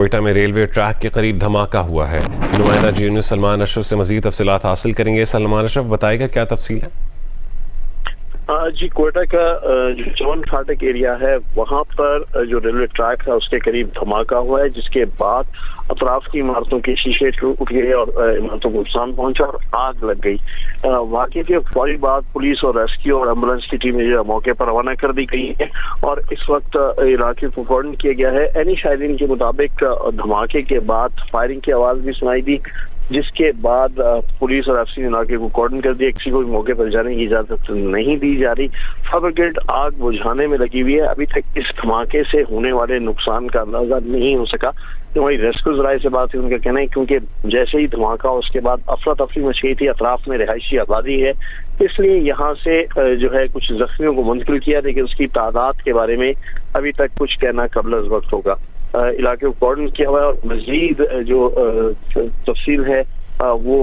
कोयटा में railway track के करीब धमाका हुआ है। नुमाइंदा जी न्यूज़ सलमान अशरफ से मजीद तफसीलात हासिल करेंगे। सलमान अशरफ बताएगा क्या तफसील है? जी, कोयटा का जो चमन फाटक एरिया है वहां पर जो रेलवे ट्रैक है उसके करीब धमाका हुआ है, जिसके बाद अतराफ की इमारतों के शीशे टूट गए और इमारतों को नुकसान पहुंचा और आग लग गई। वाकई के फौरी बाद पुलिस और रेस्क्यू और एम्बुलेंस की टीमें जो मौके पर रवाना कर दी गई है और इस वक्त इलाके को कॉर्डन किया गया है। एनी शाहिदीन के मुताबिक धमाके के बाद फायरिंग की आवाज भी सुनाई दी, जिसके बाद पुलिस और एफसी ने इलाके को कॉर्डन कर दिया। किसी को भी मौके पर जाने की इजाजत नहीं दी जा रही। फायर ब्रिगेड आग बुझाने में लगी हुई है। अभी तक इस धमाके से होने वाले नुकसान का अंदाजा नहीं हो सका। तो वही रेस्क्यू जराये से बात है, उनका कहना है क्योंकि जैसे ही धमाका उसके बाद अफरा तफरी मच गई थी, अतराफ में रिहायशी आबादी है, इसलिए यहाँ से जो है कुछ जख्मियों को मुंतकिल किया, लेकिन उसकी तादाद के बारे में अभी तक कुछ कहना कबल वक्त होगा। इलाके को कॉर्डन किया हुआ है और मजीद जो तफसील है वो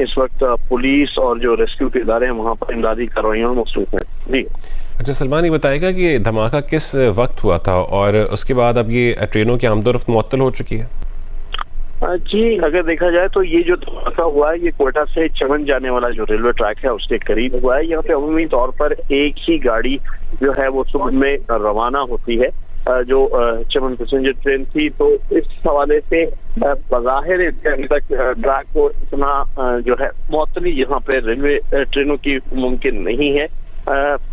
इस वक्त पुलिस और जो रेस्क्यू के इदारे हैं वहाँ पर इमदादी कार्रवाइयों में मसरूफ हैं। जी अच्छा, सलमान ये बताएगा कि धमाका किस वक्त हुआ था और उसके बाद अब ये ट्रेनों की आमदोरफ्त मुअत्तल हो चुकी है? जी, अगर देखा जाए तो ये जो धमाका हुआ है ये कोयटा से चमन जाने वाला जो रेलवे ट्रैक है उसके करीब हुआ है। यहाँ पे अमूमी तौर पर एक ही गाड़ी जो है वो सुबह में रवाना होती है, जो चमन पैसेंजर ट्रेन थी। तो इस हवाले से बज़ाहिर अभी तक ट्रैक को इतना जो है मुअत्तली यहाँ पे रेलवे ट्रेनों की मुमकिन नहीं है,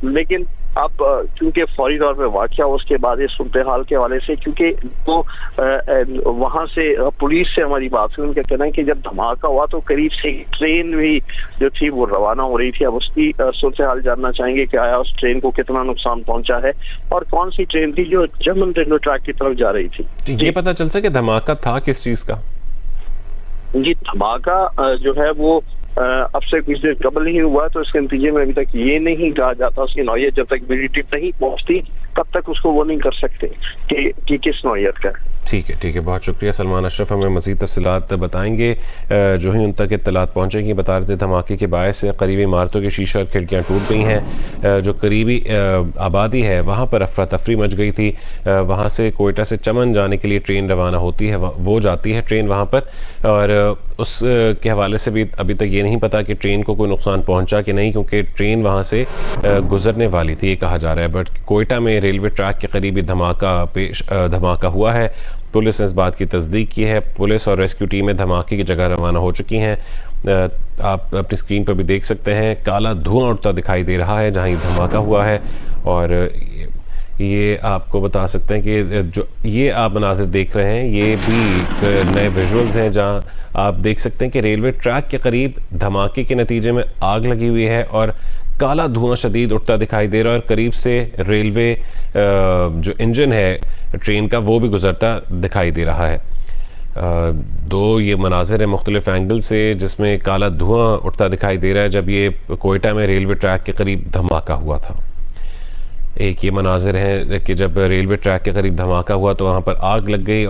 लेकिन अब चूंकि फौरी तौर पर वाक़या उसके बाद इस सूरत हाल के हवाले से, क्योंकि तो वहाँ से पुलिस से हमारी बात हुई, उनका कहना है कि जब धमाका हुआ तो करीब से ट्रेन भी जो थी वो रवाना हो रही थी। अब उसकी सूरत हाल जानना चाहेंगे कि आया उस ट्रेन को कितना नुकसान पहुंचा है और कौन सी ट्रेन थी जो चमन रेलवे ट्रैक की तरफ जा रही थी। ये पता चल सके धमाका था किस चीज का? जी, धमाका जो है वो अब से कुछ देर कबल नहीं हुआ, तो इसके नतीजे में अभी तक ये नहीं कहा जाता उसकी नौयत। जब तक मिलिट्री नहीं पहुंचती तब तक उसको वो नहीं कर सकते कि किस नौयत का। ठीक है, बहुत शुक्रिया सलमान अशरफ। हमें मज़ीद तफसीलात बताएंगे जो ही उन तक इत्तलात पहुँचेंगी। बता रहे थे धमाके के बायस से करीबी इमारतों की शीशा और खिड़कियाँ टूट गई हैं। जो करीबी आबादी है वहाँ पर अफरा तफरी मच गई थी। वहाँ से कोयटा से चमन जाने के लिए ट्रेन रवाना होती है, वो जाती है ट्रेन वहाँ पर, और उस के हवाले से भी अभी तक ये नहीं पता कि ट्रेन को कोई नुकसान पहुँचा कि नहीं, क्योंकि ट्रेन वहाँ से गुजरने वाली थी ये कहा जा रहा है। बट कोयटा में रेलवे ट्रैक के करीबी धमाका हुआ है। पुलिस ने इस बात की तस्दीक की है। पुलिस और रेस्क्यू टीमें धमाके की जगह रवाना हो चुकी हैं। आप अपनी स्क्रीन पर भी देख सकते हैं, काला धुआं उठता दिखाई दे रहा है जहां ये धमाका हुआ है। और ये आपको बता सकते हैं कि जो ये आप मनाजिर देख रहे हैं ये भी नए विजुअल्स हैं, जहां आप देख सकते हैं कि रेलवे ट्रैक के करीब धमाके के नतीजे में आग लगी हुई है और काला धुआं शदीद उठता दिखाई दे रहा है और करीब से रेलवे जो इंजन है ट्रेन का वो भी गुजरता दिखाई दे रहा है। दो ये मनाजिर है मुख्तलिफ एंगल से, जिसमें काला धुआं उठता दिखाई दे रहा है जब ये कोयटा में रेलवे ट्रैक के करीब धमाका हुआ था। एक ये मनाजिर है कि जब रेलवे ट्रैक के करीब धमाका हुआ तो वहाँ पर आग लग गई।